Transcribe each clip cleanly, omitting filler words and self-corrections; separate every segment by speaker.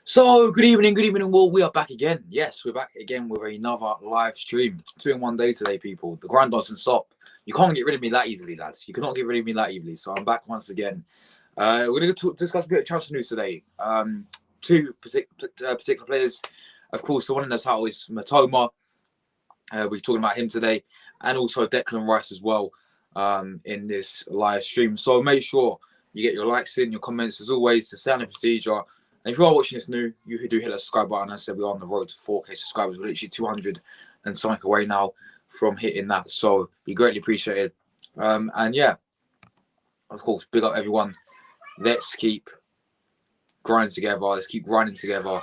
Speaker 1: So, good evening, well, we are back again. Yes, we're back again with another live stream. 2 in 1 day today, people. The grind doesn't stop. You can't get rid of me that easily, lads. You cannot get rid of me that easily. So, I'm back once again. We're going to discuss a bit of transfer news today. Two particular players. Of course, the one in the title is Mitoma. We're talking about him today. And also Declan Rice as well in this live stream. So, make sure you get your likes in, your comments, as always, to stay on the procedure. And if you are watching this new, you do hit the subscribe button. As I said, we're on the road to 4K subscribers. We're literally 200 and something away now from hitting that. So, be greatly appreciated. And yeah, of course, big up everyone. Let's keep grinding together. Let's keep grinding together.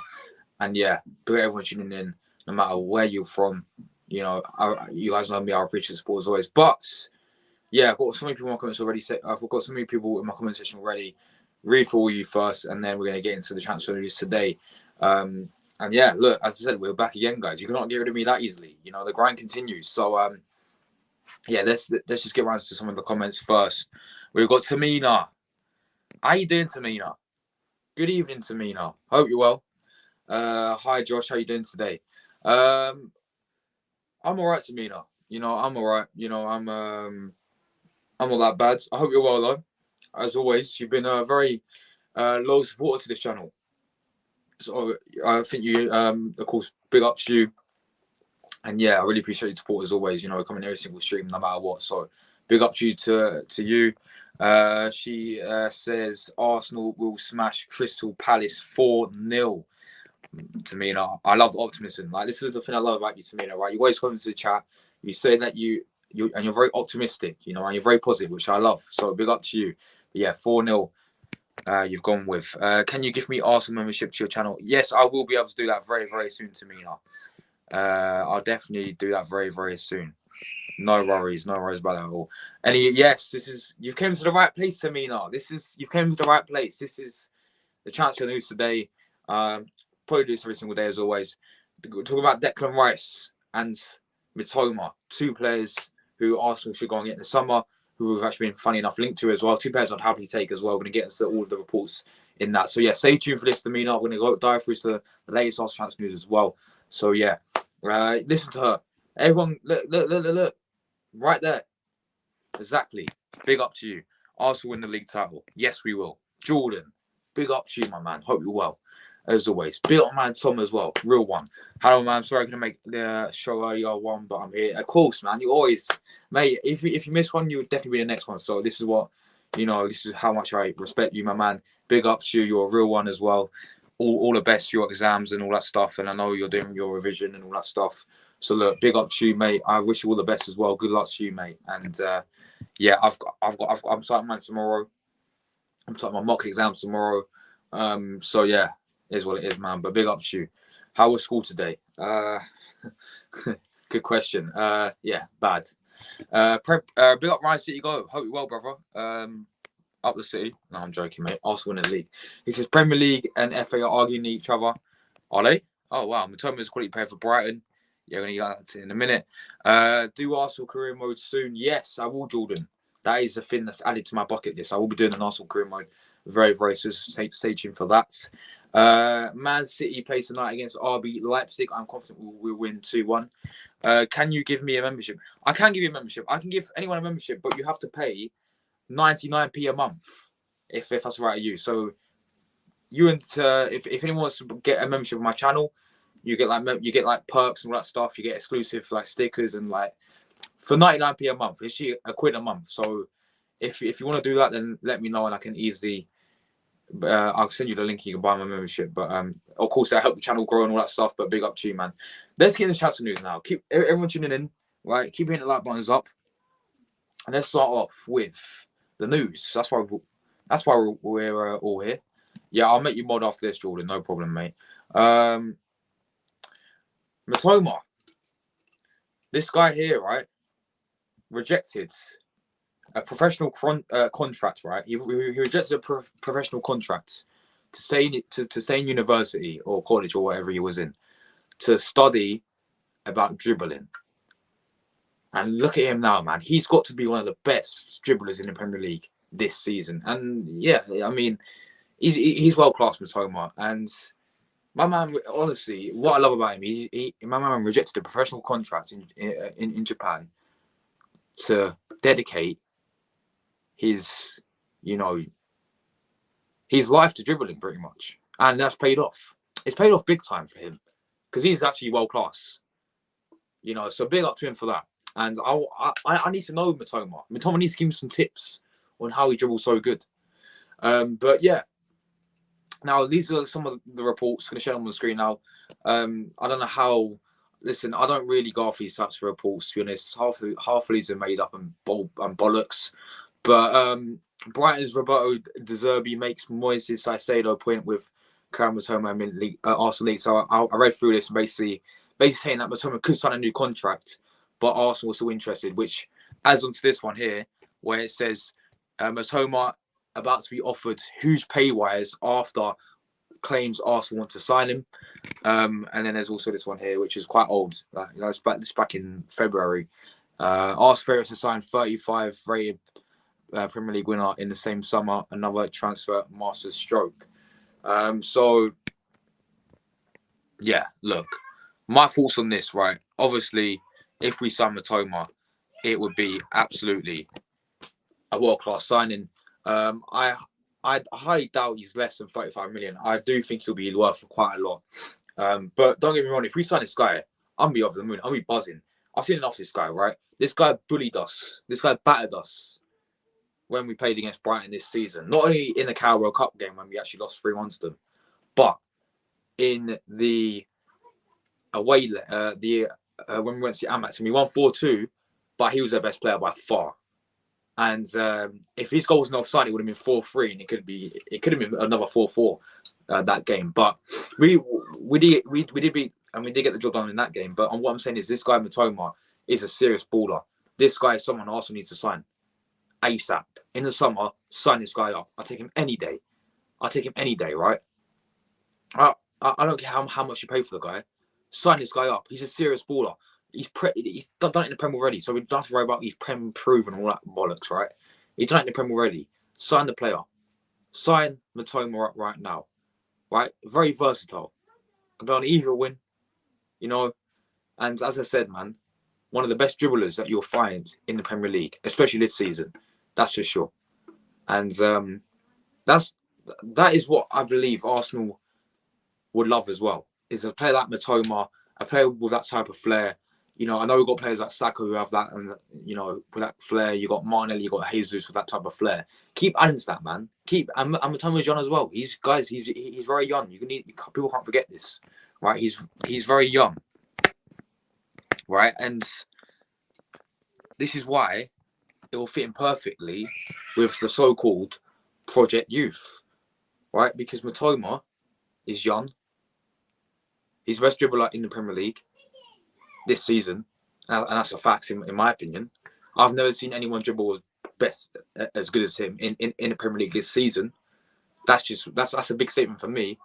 Speaker 1: And yeah, big up everyone tuning in, no matter where you're from. You know, you guys know me, I appreciate the support as always. But yeah, I've got so many people in my comments already. I've got so many people in my comment section already. Read for all you first, and then we're going to get into the transfer news today. And yeah, look, as I said, we're back again, guys. You cannot get rid of me that easily. You know, the grind continues. So, yeah, let's just get around to some of the comments first. We've got Tamina. How you doing, Tamina? Good evening, Tamina. Hope you're well. Hi, Josh. How you doing today? I'm all right, Tamina. You know, I'm all right. You know, I'm not that bad. I hope you're well, though. As always, you've been a very loyal supporter to this channel. So I think you, of course, big up to you. And yeah, I really appreciate your support as always. You know, coming every single stream, no matter what. So big up to you to you. She says Arsenal will smash Crystal Palace 4-0. Tamina, I love the optimism. Like, this is the thing I love about you, Tamina. Right, you always come into the chat. You say that you're very optimistic. You know, and you're very positive, which I love. So big up to you. But yeah, 4-0. You've gone with. Can you give me Arsenal membership to your channel? Yes, I will be able to do that very, very soon, Tamina. I'll definitely do that very, very soon. No worries about that at all. And yes, you've came to the right place, Tamina. You've came to the right place. This is the transfer news today. Probably do this every single day as always. We're talking about Declan Rice and Mitoma, two players who Arsenal should go and get in the summer, who we've actually been funny enough linked to as well. Two players I'd happily take as well. We're going to get into all of the reports in that. So yeah, stay tuned for this, Tamina. We're going to dive through to the latest Arsenal transfer news as well. So yeah, listen to her. Everyone, look, right there. Exactly. Big up to you. Arsenal win the league title. Yes, we will. Jordan, big up to you, my man. Hope you're well. As always, big up man Tom as well, real one. Hello man, sorry I couldn't make the show earlier one, but I'm here. Of course, man, you always, mate. If you miss one, you would definitely be the next one. So this is what, you know, this is how much I respect you, my man. Big up to you. You're a real one as well. All the best for your exams and all that stuff. And I know you're doing your revision and all that stuff. So look, big up to you, mate. I wish you all the best as well. Good luck to you, mate. And yeah, I'm starting mine tomorrow. I'm starting my mock exams tomorrow. So yeah. Is what it is, man. But big up to you. How was school today? Good question. Yeah, bad. Big up Ryan City Go. Hope you're well, brother. Up the city. No, I'm joking, mate. Arsenal win the league. He says Premier League and FA are arguing each other. Are they? Oh wow. Mitoma is a quality player for Brighton. Yeah, we're gonna get that in a minute. Do Arsenal career mode soon? Yes, I will, Jordan. That is a thing that's added to my bucket list. I will be doing an Arsenal career mode very, very soon. Stay tuned for that. Man City plays tonight against RB Leipzig. I'm confident we'll win 2-1. Can you give me a membership? I can give you a membership. I can give anyone a membership, but you have to pay 99p a month if that's right with you. So you and if anyone wants to get a membership of my channel, you get like perks and all that stuff. You get exclusive like stickers and like for 99p a month. It's a quid a month. So if you want to do that, then let me know and I can easily. I'll send you the link. You can buy my membership. But of course, I help the channel grow and all that stuff. But big up to you, man. Let's get into chats and news now. Keep everyone tuning in, right? Keep hitting the like buttons up, and let's start off with the news. That's why we're all here. Yeah, I'll make you mod after this, Jordan. No problem, mate. Mitoma, this guy here, right, rejected a professional contract, right? He rejected a professional contract to stay in university or college or whatever he was in to study about dribbling. And look at him now, man. He's got to be one of the best dribblers in the Premier League this season. And yeah, I mean, he's world class, Mitoma. And my man, honestly, what I love about him, my man rejected a professional contract in Japan to dedicate his life to dribbling pretty much, and that's paid off. It's paid off big time for him because he's actually world class. So big up to him for that. And I need to know Mitoma. Mitoma needs to give me some tips on how he dribbles so good. But yeah, now these are some of the reports. I'm going to share them on the screen now. I don't know how. Listen, I don't really go off these types of reports. To be honest, half of these are made up and bollocks. But Brighton's Roberto De Zerbi makes Moises Caicedo point with Kaoru Mitoma in Arsenal League. So I read through this basically saying that Mitoma could sign a new contract, but Arsenal was still interested, which adds on to this one here, where it says Mitoma about to be offered huge pay-wise after claims Arsenal want to sign him. And then there's also this one here, which is quite old. It's back in February. Arsenal to sign 35 rated Premier League winner in the same summer, another transfer master stroke. So yeah, look, my thoughts on this, right? Obviously, if we sign Mitoma, it would be absolutely a world-class signing. I highly doubt he's less than 35 million. I do think he'll be worth quite a lot. But don't get me wrong, if we sign this guy, I'm be over the moon. I'll be buzzing. I've seen enough of this guy, right? This guy bullied us. This guy battered us when we played against Brighton this season. Not only in the Kaoru Cup game when we actually lost 3-1 to them, but in the away when we went to Amex and we won 4-2, but he was their best player by far. And if his goal wasn't offside, it would have been 4-3, and it could have been another 4-4 that game. But we did beat, and we did get the job done in that game. But what I'm saying is, this guy Mitoma is a serious baller. This guy is someone Arsenal needs to sign ASAP. In the summer, sign this guy up. I'll take him any day. Right? I don't care how much you pay for the guy. Sign this guy up. He's a serious baller. He's done it in the Prem already, so we don't have to worry about he's Prem proven and all that bollocks, right? He's done it in the Prem already. Sign the player. Sign Mitoma up right now, right? Very versatile. Can be on either win, And as I said, man, one of the best dribblers that you'll find in the Premier League, especially this season. That's for sure. And that is what I believe Arsenal would love as well. Is a player like Mitoma, a player with that type of flair. I know we've got players like Saka who have that, and with that flair. You got Martinelli, you got Jesus with that type of flair. Keep adding to that, man. And Mitoma's young as well. He's very young. People can't forget this, right? He's very young, right? And this is why it will fit in perfectly with the so-called Project Youth, right? Because Mitoma is young. He's the best dribbler in the Premier League this season, and that's a fact in my opinion. I've never seen anyone dribble as good as him in the Premier League this season. That's a big statement for me,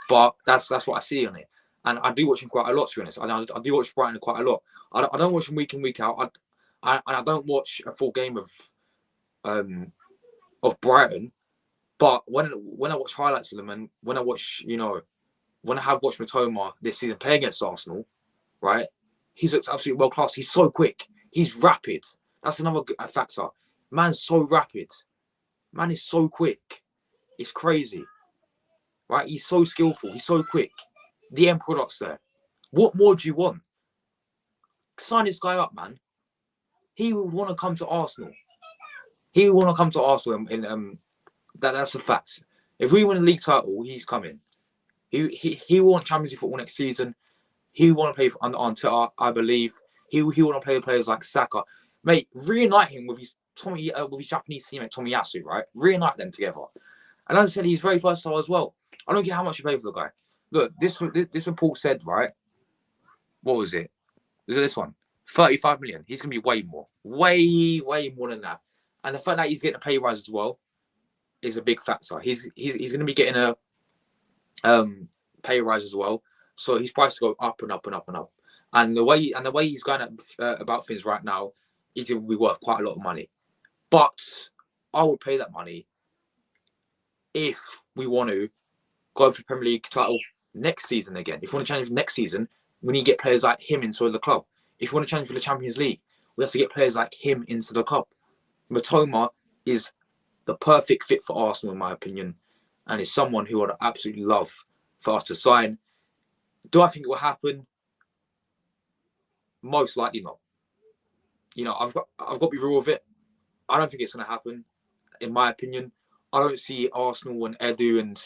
Speaker 1: but that's what I see on it. And I do watch him quite a lot, to be honest. I do watch Brighton quite a lot. I don't watch him week in, week out. I don't watch a full game of Brighton, but when I watch highlights of them, and when I watch, when I have watched Mitoma this season play against Arsenal, right? He's looked absolutely world class. He's so quick. He's rapid. That's another factor. Man's so rapid. Man is so quick. It's crazy. right? He's so skillful. He's so quick. The end product's there. What more do you want? Sign this guy up, man. He would want to come to Arsenal. He would want to come to Arsenal. That's a fact. If we win a league title, he's coming. He will want Champions League football next season. He will want to play for under Arteta, I believe. He will want to play with players like Saka. Mate, reunite him with his Japanese teammate Tomiyasu, right? Reunite them together. And as I said, he's very versatile as well. I don't care how much you pay for the guy. Look, this report said, right? What was it? Was it this one? 35 million. He's going to be way more. Way more than that. And the fact that he's getting a pay rise as well is a big factor. He's going to be getting a pay rise as well. So his price to go up and up and up and up. And the way he's going about things right now, he's going to be worth quite a lot of money. But I would pay that money if we want to go for the Premier League title next season again. If we want to challenge for next season, we need to get players like him into the club. If we want to challenge for the Champions League, we have to get players like him into the club. Mitoma is the perfect fit for Arsenal, in my opinion, and is someone who I'd absolutely love for us to sign. Do I think it will happen? Most likely not. You know, I've got to be real with it. I don't think it's going to happen, in my opinion. I don't see Arsenal and Edu and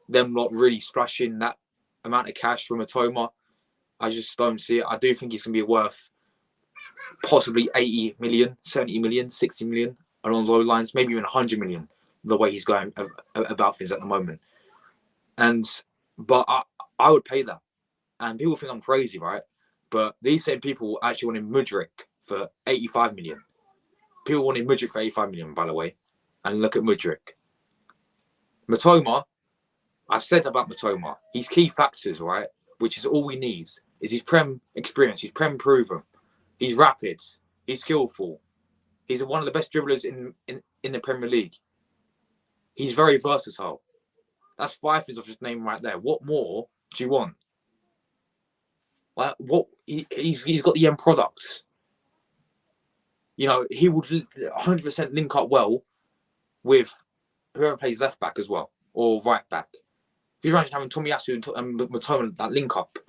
Speaker 1: them not really splashing that amount of cash from Mitoma. I just don't see it. I do think he's going to be worth possibly 80 million, 70 million, 60 million along those lines, maybe even 100 million, the way he's going about things at the moment. But I would pay that. And people think I'm crazy, right? But these same people actually wanted Mudryk for 85 million. People wanted Mudryk for 85 million, by the way. And look at Mudryk. Mitoma, I've said about Mitoma, his key factors, right, which is all he needs, is his Prem experience, his Prem proven. He's rapid, he's skillful. He's one of the best dribblers in the Premier League. He's very versatile. That's 5 things I've just named right there. What more do you want? Like, he's got the end products. You know, he would 100% link up well with whoever plays left back as well, or right back. He's imagine having Tomiyasu and Mitoma that link up,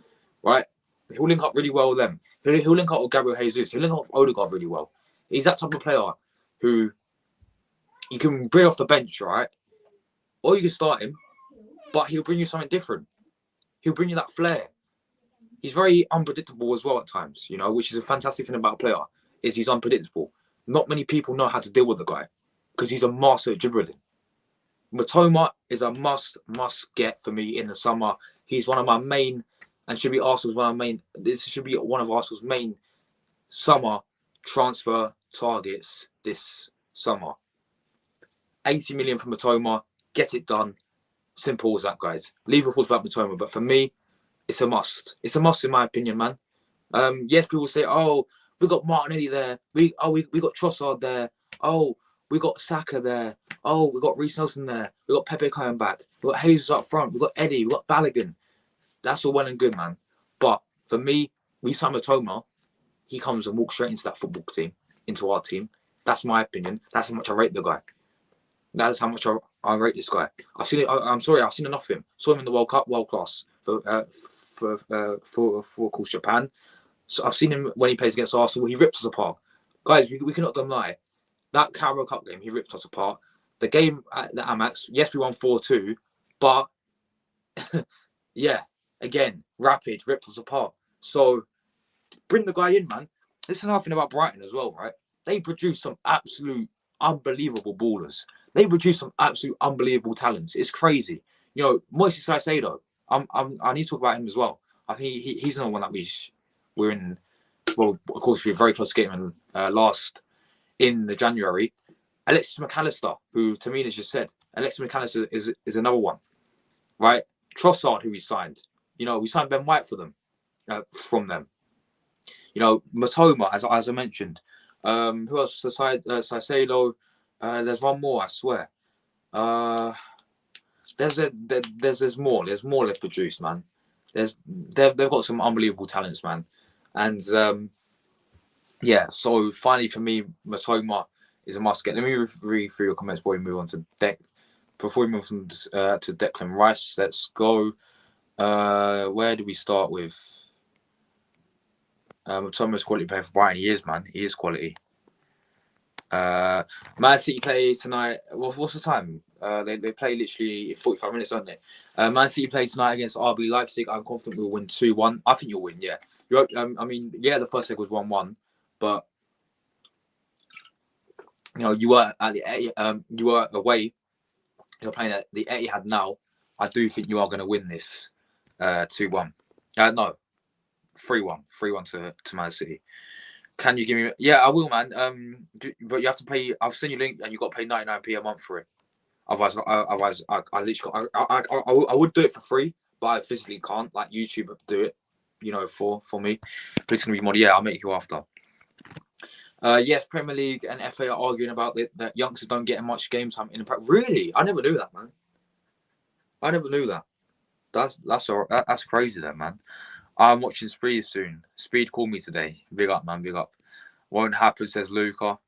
Speaker 1: right? He'll link up really well with them. He'll link up with Gabriel Jesus. He'll link up with Odegaard really well. He's that type of player who you can bring off the bench, right? Or you can start him, but he'll bring you something different. He'll bring you that flair. He's very unpredictable as well at times, you know, which is a fantastic thing about a player, is he's unpredictable. Not many people know how to deal with the guy because he's a master at dribbling. Mitoma is a must get for me in the summer. He's one of my main, and should be Arsenal's one of my main. This should be one of Arsenal's main summer transfer targets this summer. 80 million for Mitoma. Get it done. Simple as that, guys. Leave your thoughts about Mitoma, but for me, it's a must. It's a must in my opinion, man. Yes, people say, "Oh, we got Martinelli there. We got Trossard there. Oh, we got Saka there. Oh, we got Reece Nelson there. We got Pepe coming back. We got Jesus up front. We got Eddie. We got Balogun." That's all well and good, man. But for me, we sign Mitoma. He comes and walks straight into that football team, into our team. That's my opinion. That's how much I rate the guy. That's how much I rate this guy. I've seen it. I'm sorry, I've seen enough of him. Saw him in the World Cup, world class for of course Japan. So I've seen him when he plays against Arsenal. He rips us apart, guys. We cannot deny that Kaoru Cup game. He ripped us apart. The game at the Amex, yes, we won 4-2, but yeah, again, rapid ripped us apart. So bring the guy in, man. This is another thing about Brighton as well, right? They produce some absolute unbelievable ballers. They produce some absolute unbelievable talents. It's crazy. You know, Moises Caicedo. I need to talk about him as well. I think he's another one that we're in. Well, of course, we're very close to getting him last in the January. Alexis McAllister, who Tamina's just said. Alexis McAllister is another one, right? Trossard, who we signed. You know, we signed Ben White for them, from them. You know, Mitoma, as I mentioned. Who else? Caicedo. There's one more, I swear. There's more. There's more left produced, man. They've got some unbelievable talents, man. And yeah, so finally for me, Mitoma is a must get. Let me read through your comments before we move on to before we move on to Declan Rice, let's go. Where do we start with? Thomas quality player for Brighton. He is, man. He is quality. Man City play tonight. What's the time? They play literally 45 minutes, don't they? Man City play tonight against RB Leipzig. I'm confident we'll win 2-1. I think you'll win. Yeah. I mean, yeah, the first leg was 1-1, but you know, you were at the you were away. You're playing at the Etihad now. I do think you are going to win this 2-1. No, 3-1. 3-1 to Man City. Can you give me? Yeah, I will, man. But you have to pay. I've seen your link, and you got to pay 99p a month for it. Otherwise, I literally, I would do it for free, but I physically can't. Like YouTube do it, you know, for me. But it's gonna be more. Yeah, I'll make you after. Yes, Premier League and FA are arguing about that youngsters don't get much game time in the Really, I never knew that, man. I never knew that. That's crazy, then, man. I'm watching Speed soon. Speed called me today. Big up, man. Big up. Won't happen, says Luca.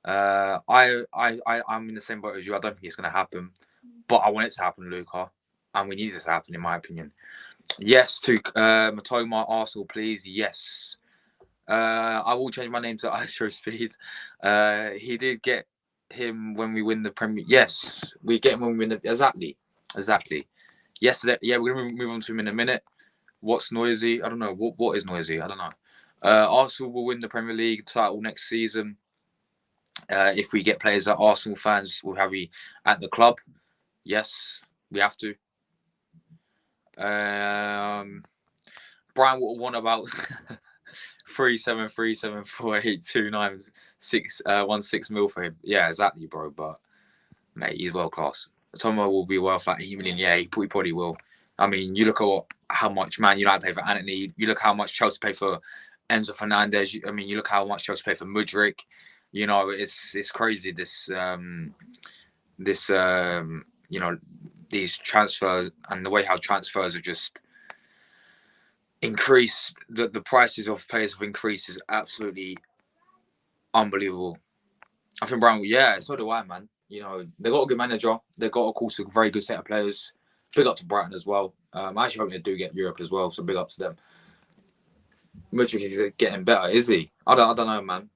Speaker 1: I'm in the same boat as you. I don't think it's going to happen, but I want it to happen, Luca, and we need this to happen, in my opinion. Yes to Mitoma, Arsenal, please. Yes. I will change my name to Astro Speed. He did get him when we win the Premier. Yes, we get him when we win the. Exactly. Yes. Yeah, we're going to move on to him in a minute. What's noisy? I don't know. What is noisy? I don't know. Arsenal will win the Premier League title next season. If we get players that Arsenal fans will have at the club. Yes, we have to. Brian will want about 3737482916 mil for him. Yeah, exactly, bro. But mate, he's world class. Tomo will be worth like even. Yeah, he probably will. I mean, you look at how much Man United pay for Anthony. You look how much Chelsea pay for Enzo Fernandez. I mean, you look how much Chelsea pay for Mudryk. You know, it's crazy. This you know, these transfers and the way how transfers are just increased. The prices of players have increased is absolutely unbelievable. I think Brown, yeah, so do I, man. You know, they got a good manager. They got, of course, a very good set of players. Big up to Brighton as well. I actually hope they do get Europe as well, so big up to them. Mudryk is getting better, is he? I don't know, man.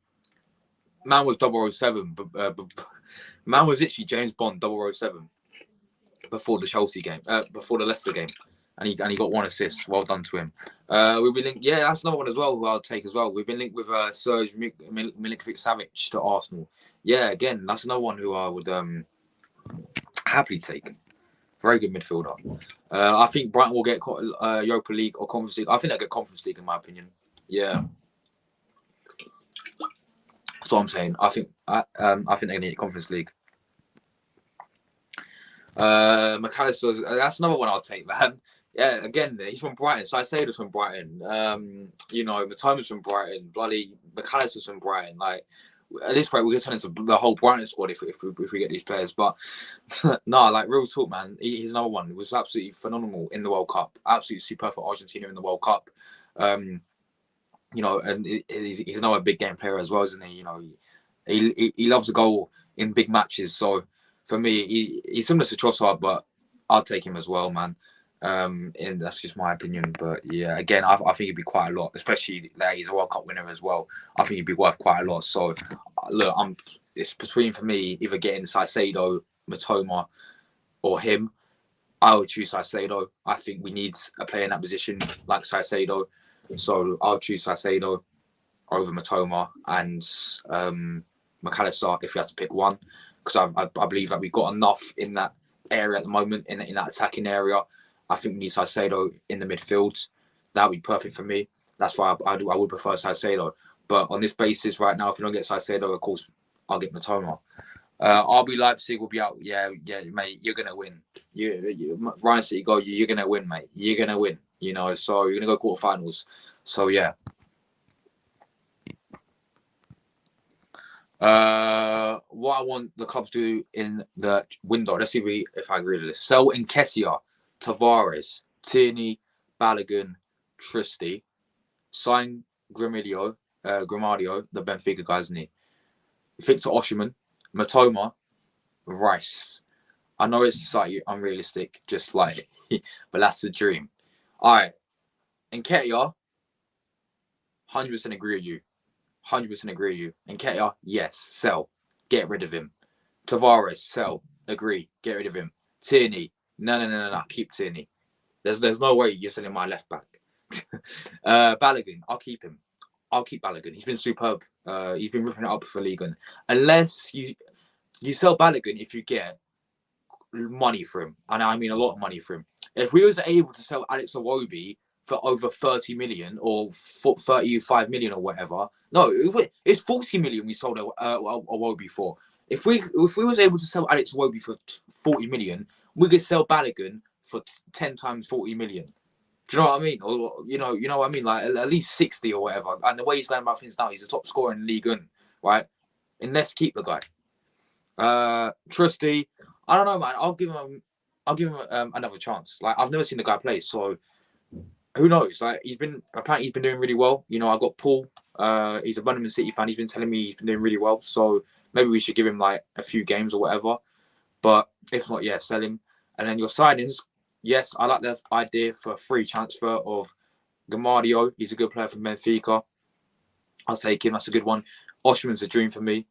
Speaker 1: Man was 007, but man was literally James Bond 007 before the Chelsea game, before the Leicester game, and he got 1 assist. Well done to him. We've been linked. Yeah, that's another one as well who I'll take as well. We've been linked with Serge Milinkovic-Savic to Arsenal. Yeah, again, that's another one who I would happily take. Very good midfielder. I think Brighton will get Europa League or Conference League. I think they'll get Conference League in my opinion. Yeah. That's what I'm saying. I think they're gonna get Conference League. McAllister, that's another one I'll take, man. Yeah, again, he's from Brighton. So I say this from Brighton. You know, Mitoma's from Brighton. Bloody McAllister's from Brighton. Like, at this rate, we're gonna turn into the whole Brighton squad if we get these players. But no, like real talk, man. He's another one. He was absolutely phenomenal in the World Cup. Absolutely superb for Argentina in the World Cup. You know, and he's another big game player as well, isn't he? You know, he loves a goal in big matches. So for me, he's similar to Trossard, but I'll take him as well, man. And that's just my opinion. But yeah, again, I think it'd be quite a lot, especially that he's a World Cup winner as well. I think he'd be worth quite a lot. So look, it's between for me either getting Caicedo, Mitoma, or him. I would choose Caicedo. I think we need a player in that position like Caicedo. So I'll choose Caicedo over Mitoma and McAllister if you had to pick one, because I believe that we've got enough in that area at the moment, in that attacking area. I think we need Caicedo in the midfield. That would be perfect for me. That's why I would prefer Caicedo. But on this basis right now, if you don't get Caicedo, of course, I'll get Mitoma. RB Leipzig will be out. Yeah, mate, you're going to win. Ryan City go, you're going to win, mate. You're going to win, you know, so you're going to go quarterfinals. So, yeah. What I want the clubs to do in the window, let's see if I agree with this. Sell Nketiah, Tavares, Tierney, Balogun, Tristi. Sign Grimadio, the Benfica guys, isn't he? Victor Osimhen, Mitoma, Rice. I know it's slightly unrealistic, just like, but that's the dream. All right, Nketiah, 100% agree with you. 100% agree with you. Nketiah, yes, sell, get rid of him. Tavares, sell, agree, get rid of him. Tierney, no, keep Tierney. There's no way you're selling my left back. Balogun, I'll keep him. I'll keep Balogun. He's been superb. He's been ripping it up for Ligue 1. Unless you sell Balogun if you get money for him, and I mean a lot of money for him. If we was able to sell Alex Iwobi for over 30 million or 35 million or whatever, no, it's 40 million we sold Iwobi for. If we was able to sell Alex Iwobi for 40 million, we could sell Balogun for 10 times 40 million. Do you know what I mean? Or you know what I mean? Like at least 60 or whatever. And the way he's going about things now, he's the top scorer in Ligue 1, right? And let's keep the guy. Trusty, I don't know, man. I'll give him another chance. Like I've never seen the guy play, so who knows? Like apparently he's been doing really well. You know, I got Paul. He's a Birmingham City fan. He's been telling me he's been doing really well. So maybe we should give him like a few games or whatever. But if not, yeah, sell him. And then your signings, yes, I like the idea for a free transfer of Gamadio. He's a good player from Benfica. I'll take him. That's a good one. Oshman's a dream for me.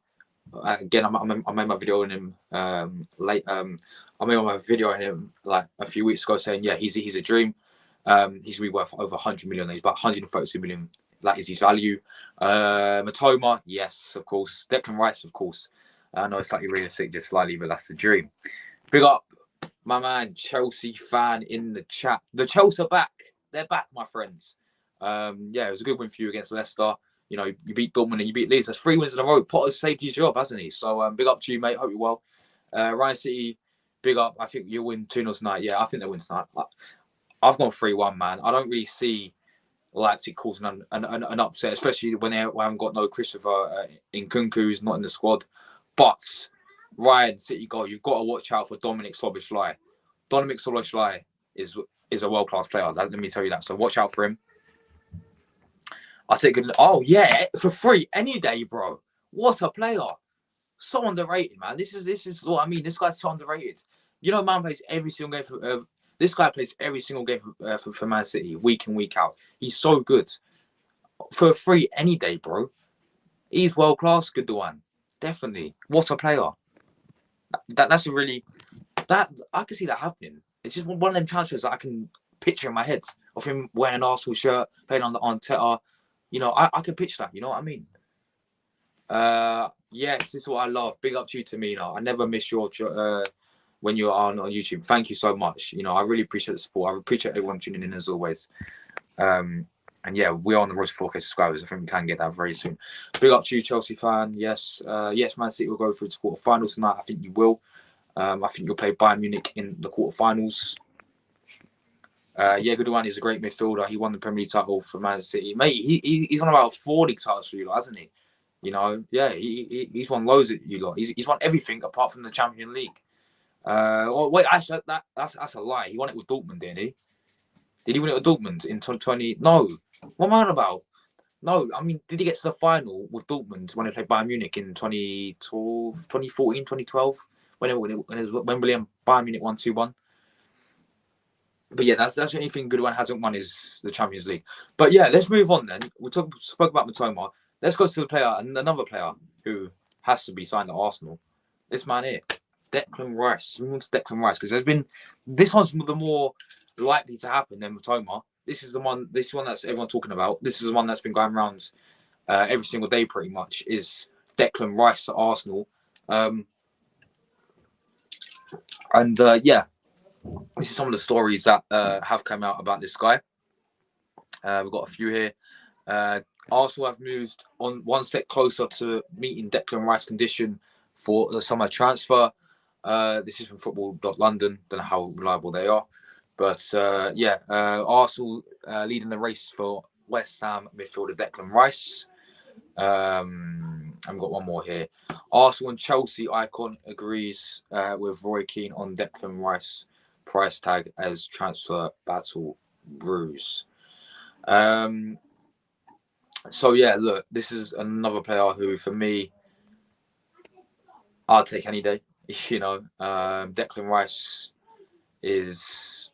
Speaker 1: Again, I made my video on him I made my video on him like a few weeks ago saying, yeah, he's a dream. He's really worth over 100 million. He's about 132 million. That is his value. Mitoma, yes, of course. Declan Rice, of course. I know it's slightly realistic, just slightly, but that's the dream. Big up, my man, Chelsea fan in the chat. The Chelsea are back. They're back, my friends. Yeah, it was a good win for you against Leicester. You know, you beat Dortmund and you beat Leeds. That's 3 wins in a row. Potter's saved his job, hasn't he? So big up to you, mate. Hope you're well. Ryan City, big up. I think you'll win 2-0 tonight. Yeah, I think they'll win tonight. I've gone 3-1, man. I don't really see Leipzig causing an upset, especially when they haven't got no Christopher Nkunku, who's not in the squad. But Ryan, City goal, you've got to watch out for Dominic Szoboszlai. Dominic Szoboszlai is a world-class player. Let me tell you that. So watch out for him. I take good. Oh yeah, for free any day, bro. What a player! So underrated, man. This is what I mean. This guy's so underrated. You know, man plays every single game for. This guy plays every single game for Man City, week in, week out. He's so good. For free any day, bro. He's world class, good one. Definitely. What a player. That's a really that I can see that happening. It's just one of them transfers that I can picture in my head of him wearing an Arsenal shirt, playing on Teta. You know, I can pitch that. You know what I mean? Yes, this is what I love. Big up to you, Tamina. I never miss your when you are on YouTube. Thank you so much. You know, I really appreciate the support. I appreciate everyone tuning in as always. And yeah, we're on the road to 4K subscribers. I think we can get that very soon. Big up to you, Chelsea fan. Yes, yes, Man City will go through to quarterfinals tonight. I think you will. I think you'll play Bayern Munich in the quarterfinals. Yeah, good one. He's a great midfielder. He won the Premier League title for Man City. Mate, he's won about 4 league titles for you lot, hasn't he? You know, yeah, he's won loads of you lot. He's won everything apart from the Champions League. Wait, actually, that's a lie. He won it with Dortmund, didn't he? Did he win it with Dortmund in 2020? No. What am I on about? No, I mean, did he get to the final with Dortmund when they played Bayern Munich in 2012, 2014, 2012? When it was Wembley and Bayern Munich 1-2-1? But yeah, that's the only thing good one hasn't won is the Champions League. But yeah, let's move on then. We spoke about Mitoma. Let's go to the player, another player who has to be signed at Arsenal. This man here, Declan Rice. Declan Rice, because this one's the more likely to happen than Mitoma. This is one that's everyone talking about. This is the one that's been going around every single day pretty much, is Declan Rice at Arsenal. Yeah, this is some of the stories that have come out about this guy. We've got a few here. Arsenal have moved on one step closer to meeting Declan Rice's condition for the summer transfer. This is from football.london. Don't know how reliable they are. But yeah, Arsenal leading the race for West Ham midfielder Declan Rice. I've got one more here. Arsenal and Chelsea icon agrees with Roy Keane on Declan Rice price tag as transfer battle brews. So yeah, look, this is another player who, for me, I'll take any day. Declan Rice is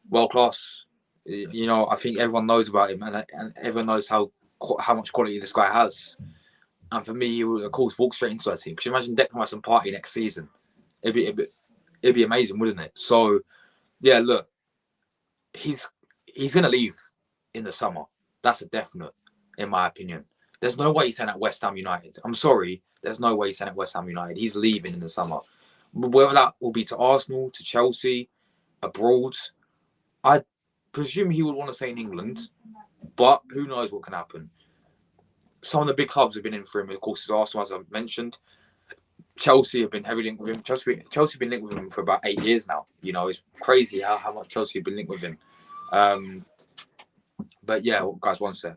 Speaker 1: world class. I think everyone knows about him, and everyone knows how much quality this guy has. And for me, he would, of course, walk straight into that team. Because you imagine Declan Rice and Partey next season? It'd be amazing, wouldn't it? So, yeah, look, he's going to leave in the summer. That's a definite, in my opinion. There's no way he's saying at West Ham United. I'm sorry. There's no way he's saying at West Ham United. He's leaving in the summer. Whether that will be to Arsenal, to Chelsea, abroad, I presume he would want to stay in England. But who knows what can happen. Some of the big clubs have been in for him. Of course, is Arsenal, as I've mentioned. Chelsea have been heavily linked with him. Chelsea have been linked with him for about 8 years now. It's crazy how much Chelsea have been linked with him. But yeah, guys, one sec.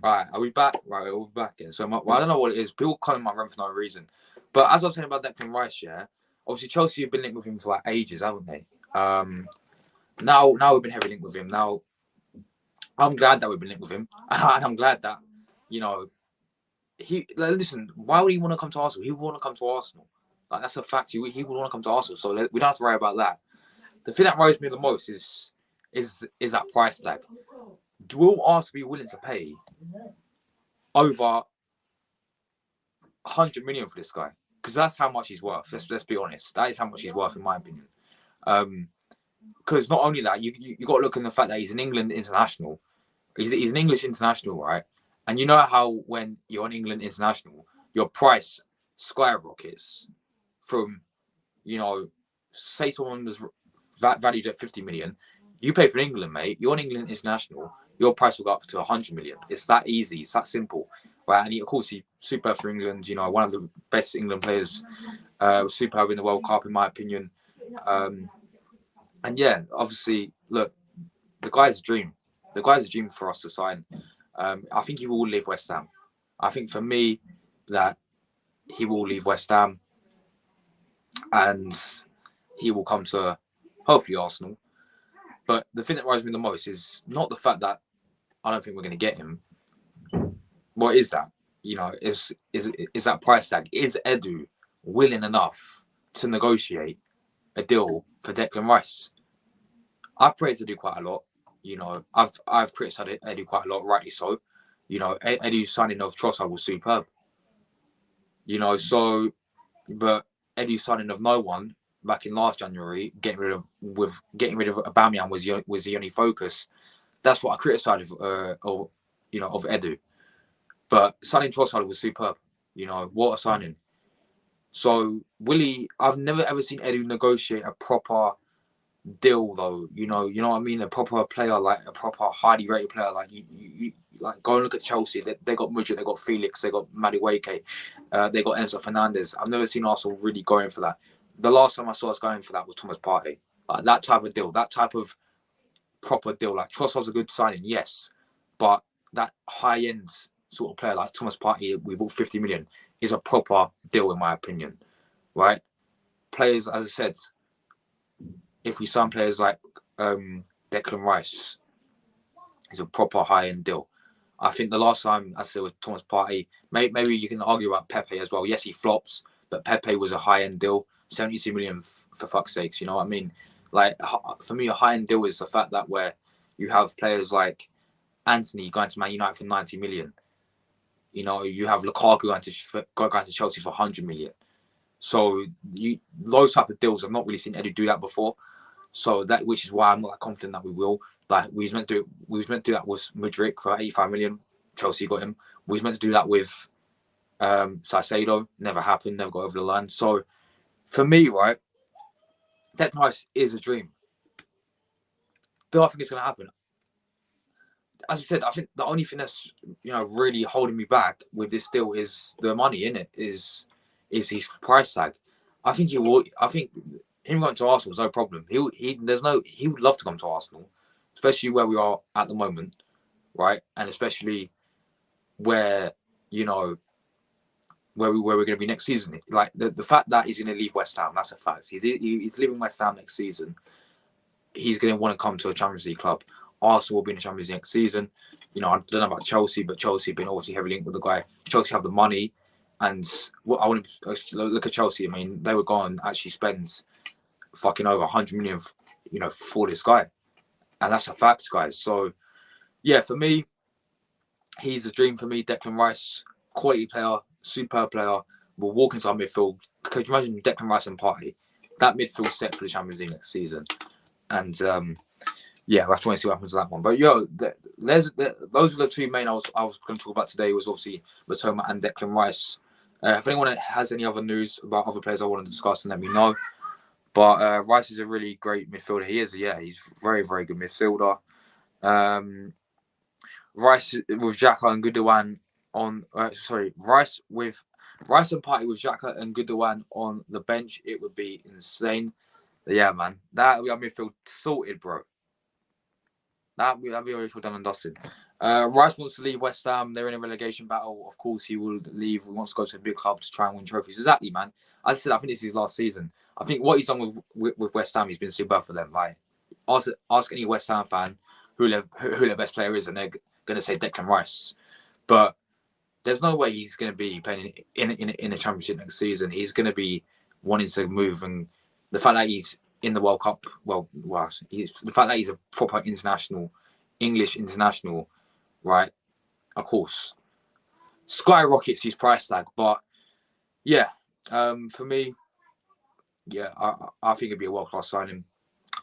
Speaker 1: Right, are we back? Right, we're back again. So I don't know what it is. People calling my run for no reason. But as I was saying about Declan Rice, yeah, obviously Chelsea have been linked with him for like ages, haven't they? Now we've been heavily linked with him. Now I'm glad that we've been linked with him, and I'm glad that listen. Why would he want to come to Arsenal? He would want to come to Arsenal. Like, that's a fact. He would want to come to Arsenal. So we don't have to worry about that. The thing that worries me the most is that price tag. Will Arsenal be willing to pay over 100 million for this guy? Because that's how much he's worth. Let's be honest. That is how much he's worth, in my opinion. Because not only that, you got to look at the fact that he's an England international. He's an English international, right? And you know how when you're an England international, your price skyrockets from, say someone was valued at 50 million. You pay for England, mate. You're an England international. Your price will go up to 100 million. It's that easy. It's that simple, right? And of course, he's superb for England. One of the best England players. Superb in the World Cup, in my opinion. And yeah, obviously, look, the guy's a dream. The guy's a dream for us to sign. I think he will leave West Ham. I think for me that he will leave West Ham and he will come to hopefully Arsenal. But the thing that worries me the most is not the fact that I don't think we're going to get him. What is that? Is that price tag? Is Edu willing enough to negotiate a deal for Declan Rice? I've praised Edu quite a lot. I've criticised Edu quite a lot, rightly so. Edu's signing of Trossard was superb. But Edu's signing of no one back in last January, getting rid of Aubameyang was the only focus. That's what I criticised of Edu. But signing Trossard was superb. What a signing. So Willie, I've never ever seen Edu negotiate a proper deal though. You know what I mean? A proper player, like a proper highly rated player. Like you like go and look at Chelsea. They got Mudryk, they got Felix, they got Madueke, they got Enzo Fernandez. I've never seen Arsenal really going for that. The last time I saw us going for that was Thomas Partey. Like that type of deal, that type of proper deal. Like Trossard's a good signing, yes, but that high end sort of player like Thomas Partey, we bought 50 million, is a proper deal in my opinion, right? Players, as I said, if we sign players like Declan Rice, is a proper high end deal. I think the last time I said with Thomas Partey, maybe you can argue about Pepe as well. Yes, he flops, but Pepe was a high end deal, 72 million for fuck's sakes. You know what I mean? Like for me, a high end deal is the fact that where you have players like Anthony going to Man United for 90 million. You have Lukaku going to Chelsea for 100 million. So those type of deals, I've not really seen Edu do that before. So which is why I'm not that confident that we will. Like we was meant to do that with Mudryk for 85 million. Chelsea got him. We was meant to do that with Saicedo. Never happened. Never got over the line. So for me, right, Declan Rice is a dream. Do I think it's going to happen? As I said, I think the only thing that's really holding me back with this deal is the money in it. Is his price tag? I think him going to Arsenal is no problem. He would love to come to Arsenal. especially where we are at the moment, right? And especially where, you know, where we're going to be next season. Like the fact that he's going to leave West Ham, that's a fact. He's leaving West Ham next season. He's going to want to come to a Champions League club. Arsenal will be in the Champions League next season. You know, I don't know about Chelsea, but Chelsea have been obviously heavily linked with the guy. Chelsea have the money, and what I want to look at Chelsea. I mean, they would go and actually spend fucking over 100 million, you know, for this guy, and that's a fact, guys. So, yeah, for me, he's a dream for me. Declan Rice, quality player, superb player. Will walk into our midfield. Could you imagine Declan Rice and Partey? That midfield set for the Champions League next season, and yeah, we have to wait and see what happens to that one. But yo, those are the two main I was going to talk about today. Was obviously Mitoma and Declan Rice. If anyone has any other news about other players I want to discuss, then let me know. But Rice is a really great midfielder. He is, yeah, he's very, very good midfielder. Rice with Xhaka and Gundogan on. Rice and Partey with Xhaka and Gundogan on the bench. It would be insane. But yeah, man, that we have midfield sorted, bro. That'd be midfield done and dusted. Rice wants to leave West Ham. They're in a relegation battle. Of course, he will leave. He wants to go to a big club to try and win trophies. Exactly, man. As I said, I think this is his last season. I think what he's done with West Ham, he's been superb for them. Like, ask any West Ham fan who their best player is, and they're going to say Declan Rice. But there's no way he's going to be playing in the Championship next season. He's going to be wanting to move, and the fact that he's in the World Cup, the fact that he's a proper English international, right? Of course, skyrockets his price tag. But yeah, for me, yeah, I think it'd be a world class signing,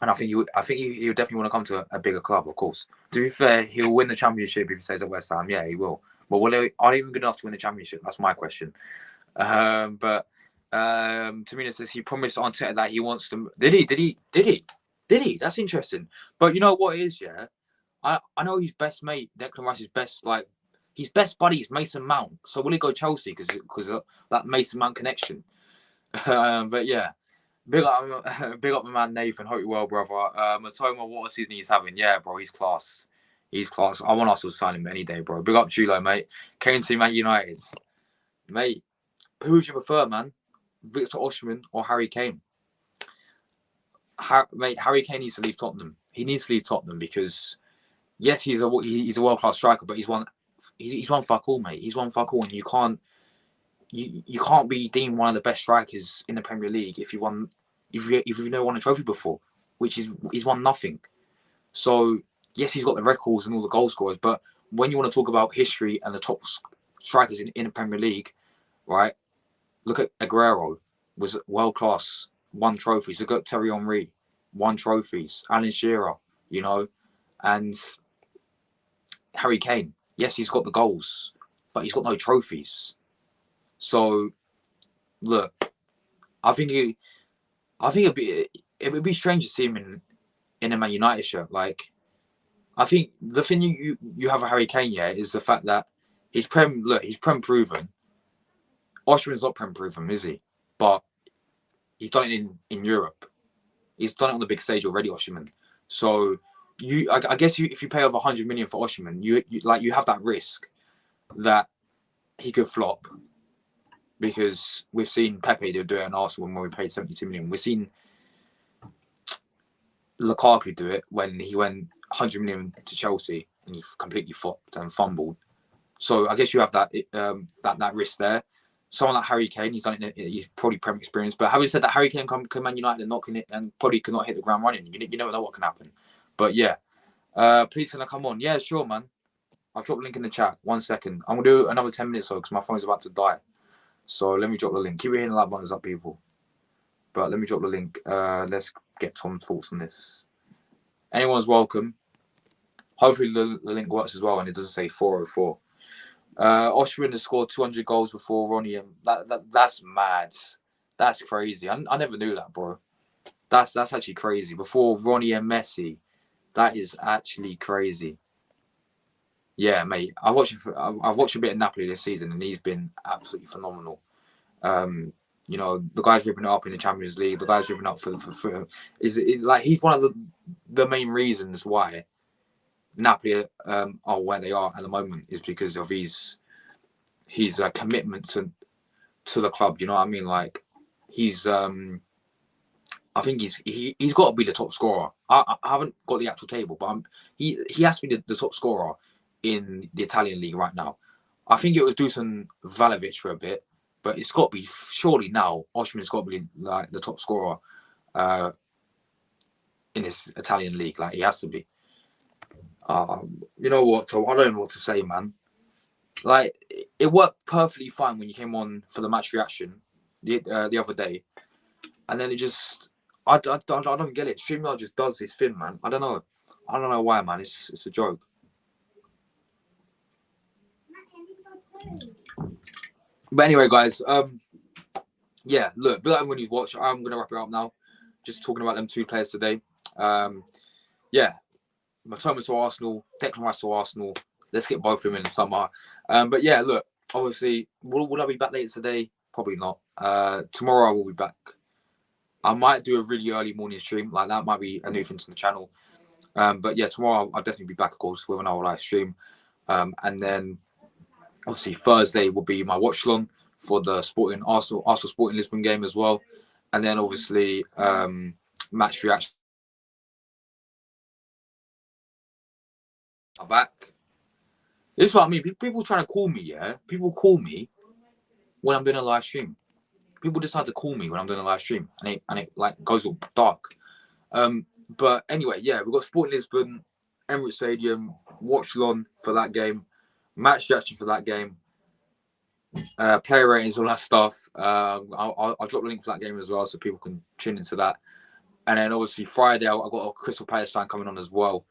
Speaker 1: and I think he would definitely want to come to a bigger club. Of course, to be fair, he'll win the Championship if he stays at West Ham. Yeah, he will. But are they even good enough to win the Championship? That's my question. But Tamina says he promised Arteta that he wants to. Did he? That's interesting. But you know what it is, yeah. I know his best mate, Declan Rice's his best buddy is Mason Mount. So will he go Chelsea because of that Mason Mount connection? But yeah, big up my man Nathan. Hope you're well, brother. Mitoma, what a season he's having. Yeah, bro, he's class. He's class. I want us to sign him any day, bro. Big up Chulo, mate. Kane to Man United, mate. Who would you prefer, man? Victor Osimhen or Harry Kane? Harry Kane needs to leave Tottenham. He needs to leave Tottenham because, yes, he's a world class striker, but he's won fuck all, mate. He's won fuck all, and you can't be deemed one of the best strikers in the Premier League if you've never won a trophy before, which is he's won nothing. So yes, he's got the records and all the goal scorers, but when you want to talk about history and the top strikers in the Premier League, right? Look at Aguero, was world class, won trophies. Look at Thierry Henry, won trophies. Alan Shearer, you know, and Harry Kane. Yes, he's got the goals, but he's got no trophies. So, look, I think it would be strange to see him in a Man United shirt. Like, I think the thing you have a Harry Kane, yeah, is the fact that he's prem proven. Osimhen's not prem proven, is he? But he's done it in Europe. He's done it on the big stage already, Osimhen. So I guess if you pay over 100 million for Osimhen, you have that risk that he could flop, because we've seen Pepe do it in Arsenal when we paid 72 million. We've seen Lukaku do it when he went 100 million to Chelsea and he completely flopped and fumbled. So I guess you have that risk there. Someone like Harry Kane, he's done it. He's probably Premier experience. But having said that, Harry Kane come Man United and not and probably could not hit the ground running. You never know what can happen. But yeah, please can I come on? Yeah, sure, man. I'll drop the link in the chat. 1 second. I'm gonna do another 10 minutes though because my phone's about to die. So let me drop the link. Keep hitting the like buttons up, people. But let me drop the link. Let's get Tom's thoughts on this. Anyone's welcome. Hopefully the link works as well and it doesn't say 404. Osimhen has scored 200 goals before Ronnie, and that's mad. That's crazy. I never knew that, bro. That's actually crazy. Before Ronnie and Messi, that is actually crazy. Yeah, mate. I've watched a bit of Napoli this season, and he's been absolutely phenomenal. You know, the guy's ripping it up in the Champions League. The guy's ripping up for he's one of the main reasons why Napoli are where they are at the moment is because of his commitment to the club. You know what I mean? Like he's I think he's got to be the top scorer. I haven't got the actual table, but he has to be the top scorer in the Italian league right now. I think it was Dusan Vlahovic for a bit, but it's got to be surely now. Osimhen's got to be like the top scorer in this Italian league. Like he has to be. You know what? So I don't know what to say, man. Like it worked perfectly fine when you came on for the match reaction the other day, and then it just I don't get it. StreamYard just does this thing, man. I don't know why, man. It's a joke. But anyway, guys, yeah, look, but everyone who's watched, I'm gonna wrap it up now. Just talking about them two players today. Yeah, Mitoma to Arsenal, Declan Rice to Arsenal. Let's get both of them in the summer. But yeah, look, obviously, will I be back later today? Probably not. Tomorrow I will be back. I might do a really early morning stream. Like that might be a new thing to the channel. But yeah, tomorrow I'll definitely be back, of course, with another live stream. And then obviously Thursday will be my watch long for the Arsenal Sporting Lisbon game as well. And then obviously match reaction. I'm back. This is what I mean. People trying to call me, yeah? People call me when I'm doing a live stream. People decide to call me when I'm doing a live stream, and it like goes all dark. But anyway, yeah, we've got Sporting Lisbon, Emirates Stadium, watch long for that game, match reaction for that game, player ratings, all that stuff. I'll drop the link for that game as well so people can tune into that. And then obviously Friday, I've got a Crystal Palace fan coming on as well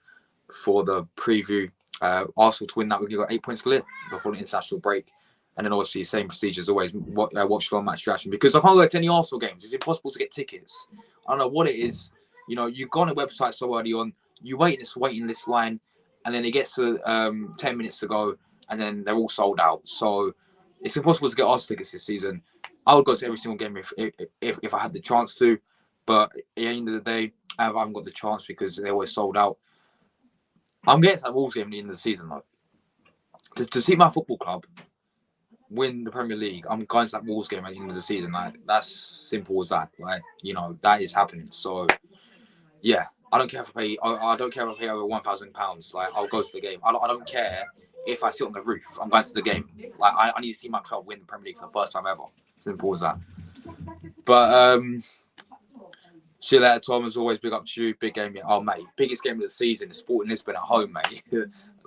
Speaker 1: for the preview. Arsenal to win that, we've got 8 points clear before the international break. And then obviously same procedure as always, watch long match reaction, because I can't go to any Arsenal games. It's impossible to get tickets. I don't know what it is. You know, you go on a website so early on, you wait in this waiting list line, and then it gets to 10 minutes to go, and then they're all sold out. So it's impossible to get Arsenal tickets this season. I would go to every single game if I had the chance to, but at the end of the day, I haven't got the chance because they're always sold out. I'm getting to that Wolves game at the end of the season, though. To see my football club win the Premier League, I'm going to that Wolves game at the end of the season. Like that's simple as that. Like you know that is happening. So yeah, I don't care if I pay. I don't care if I pay over £1,000. Like I'll go to the game. I don't care if I sit on the roof. I'm going to the game. Like I need to see my club win the Premier League for the first time ever. Simple as that. But see you later, Tom. As always, big up to you. Big game. Oh mate, biggest game of the season is Sporting Lisbon at home, mate.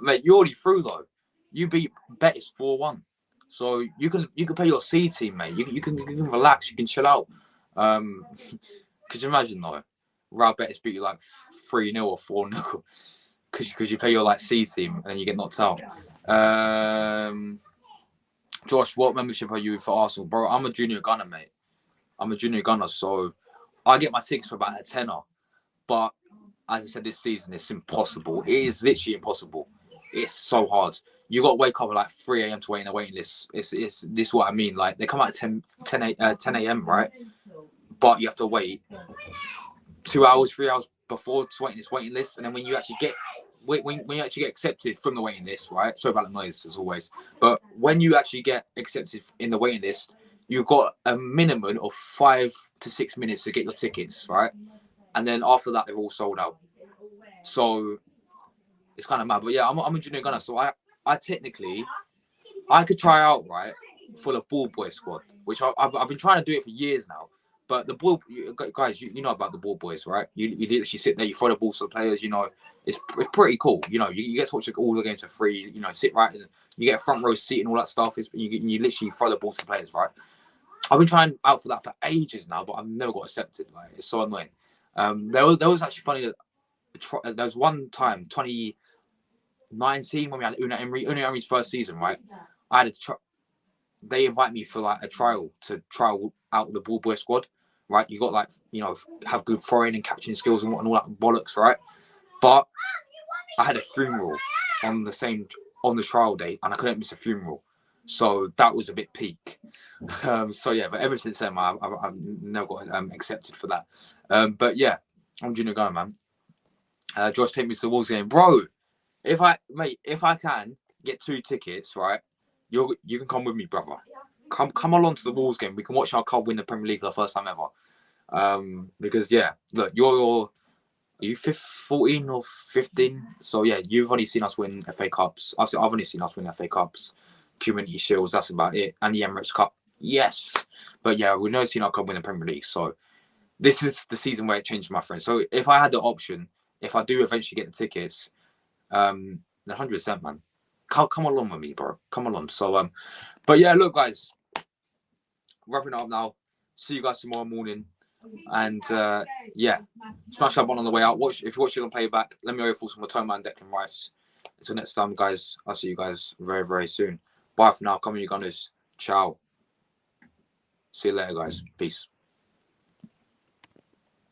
Speaker 1: Mate, you're already through though. You beat Betis 4-1. So you can play your C team, mate. You can relax. You can chill out. Could you imagine though? Real Betis beat you like 3-0 or 4-0 because you play your like C team and then you get knocked out. Josh, what membership are you for Arsenal, bro? I'm a junior gunner, mate. I'm a junior gunner, so I get my tickets for about a tenner. But as I said, this season it's impossible. It is literally impossible. It's so hard. You got to wake up at like 3 a.m. to wait in a waiting list. It's this is what I mean. Like they come out at 10 a.m. right? But you have to wait 2 hours, 3 hours before to wait in this waiting list, and then when you actually get accepted from the waiting list, right? Sorry about the noise as always, but when you actually get accepted in the waiting list, you've got a minimum of 5 to 6 minutes to get your tickets, right? And then after that, they're all sold out. So it's kind of mad. But yeah, I'm a junior gunner, so I technically I could try out right for the ball boy squad, which I've been trying to do it for years now. But the ball guys, you know about the ball boys, right? You literally sit there, you throw the balls to the players. You know, it's pretty cool. You know, you get to watch all the games for free. You know, sit right, and you get a front row seat and all that stuff. You literally throw the ball to the players, right? I've been trying out for that for ages now, but I've never got accepted. Like it's so annoying. There was actually funny. There was one time, 2019, when we had Unai Emery's first season, right? I had they invite me for like a trial to trial out the ball boy squad, right? You got like, you know, have good throwing and catching skills and all that bollocks, right? But I had a funeral on the trial day and I couldn't miss a funeral. So that was a bit peak. So yeah, but ever since then, I've never got accepted for that. But yeah, I'm junior guy, man. Josh, take me to the Wolves game. Bro, if I can get 2 tickets, right, you can come with me, brother. Come along to the Wolves game. We can watch our club win the Premier League for the first time ever. Because yeah, look, are you 14 or 15? So yeah, you've only seen us win FA Cups. I've only seen us win FA Cups, Community Shields. That's about it, and the Emirates Cup. Yes, but yeah, we've never seen our club win the Premier League. So this is the season where it changed, my friend. So if I had the option, if I do eventually get the tickets, 100%, man. Come along with me, bro. Come along. So but yeah, look, guys, wrapping it up now. See you guys tomorrow morning. And yeah, smash that one on the way out. If you watch it on playback, let me know your thoughts on Mitoma and Declan Rice. Until next time, guys, I'll see you guys very, very soon. Bye for now. Come on, you Gunners. Ciao. See you later, guys. Peace.